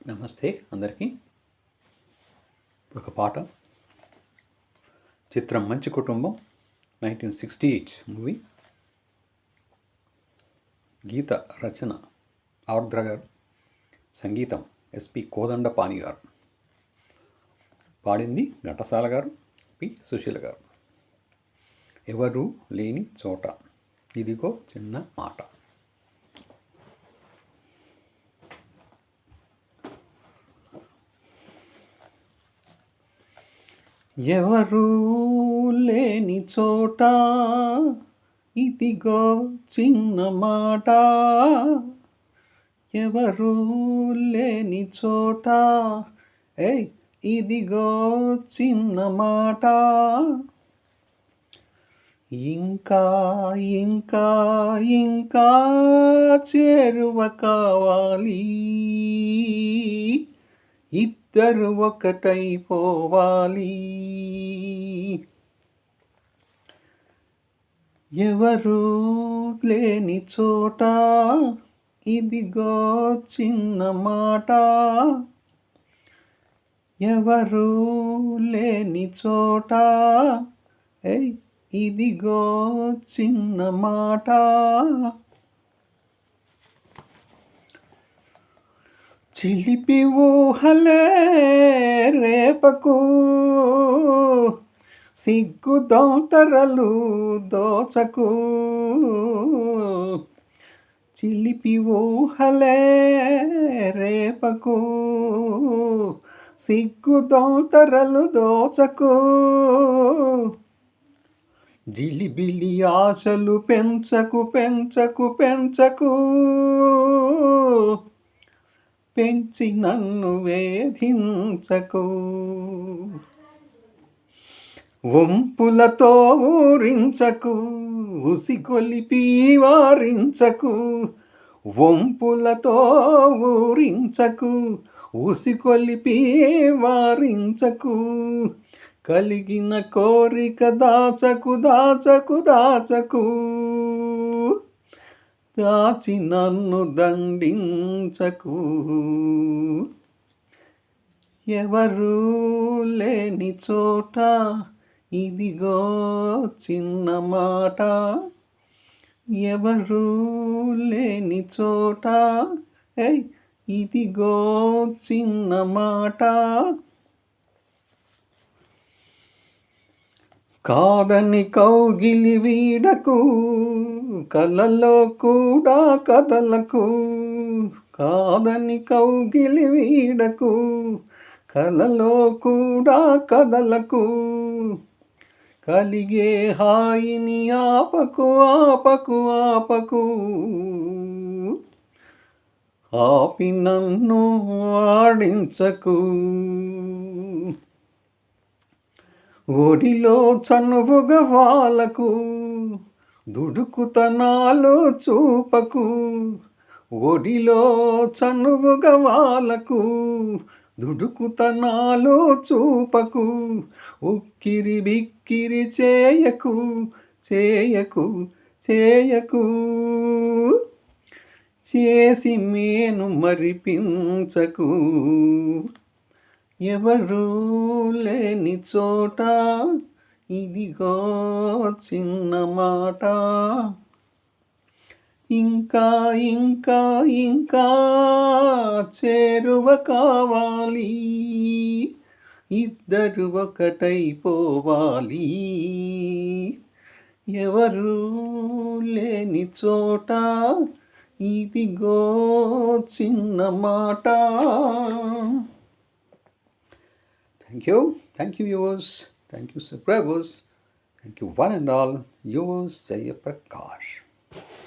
నమస్తే అందరికీ. ఒక పాట. చిత్రం మంచి కుటుంబం, 1968 మూవీ. గీత రచన ఆర్ద్ర గారు, సంగీతం ఎస్పి కోదండపాణి గారు, పాడింది ఘంటసాల గారు, పి సుశీల గారు. ఎవరు లేని చోట ఇదిగో చిన్న మాట. ఎవరు లేని చోట ఇదిగో చిన్న మాట. ఎవరు లేని చోట ఇదిగో చిన్న మాట. ఇంకా ఇంకా ఇంకా చేరువ కావాలి, ఇద్దరు ఒకటైపోవాలి. ఎవరు లేని చోట ఇదిగో చిన్న మాట. ఎవరు లేని చోట ఇదిగో చిన్న మాట. చిలిపి ఊహలే రేపకు, సిగ్గు దొంతరలు దోచకు. చిలిపి ఊహలే రేపకు, సిగ్గు దొంతరలు దోచకు. జిలిబిలి ఆశలు పెంచకు పెంచకు పెంచకు. పెంచి నన్ను వేధించకు. వంపులతో ఊరించకు, ఉసిగొలిపి వారించకు. వంపులతో ఊరించకు, ఉసిగొలిపి వారించకు. కలిగిన కోరిక దాచకు దాచకు దాచకు. దాచి నన్ను దండించకు. ఎవరు లేని చోట ఇదిగో చిన్న మాట. ఎవరు లేని చోట ఇదిగో చిన్న మాట. కాదని కౌగిలి వీడకు, కలలో కూడా కదలకు. కాదని కౌగిలి వీడకు, కలలో కూడా కదలకు. కలిగే హాయిని ఆపకు ఆపకు ఆపకు. ఆపి నన్ను ఆడించకు. ఒడిలో చనువుగా వాలకు, దుడుకుతనాలు చూపకు. ఒడిలో చనువుగా వాలకు, దుడుకుతనాలు చూపకు. ఉక్కిరి బిక్కిరి చేయకు చేయకు చేయకు. చేసి మేను మరిపించకు. ఎవరు లేని చోట ఇదిగో చిన్న మాట. ఇంకా ఇంకా ఇంకా చేరువ కావాలి, ఇద్దరు ఒకటైపోవాలి. ఎవరు లేని చోట ఇదిగో చిన్న మాట. Thank you viewers, thank you subscribers, thank you one and all. Yours Jaya Prakash.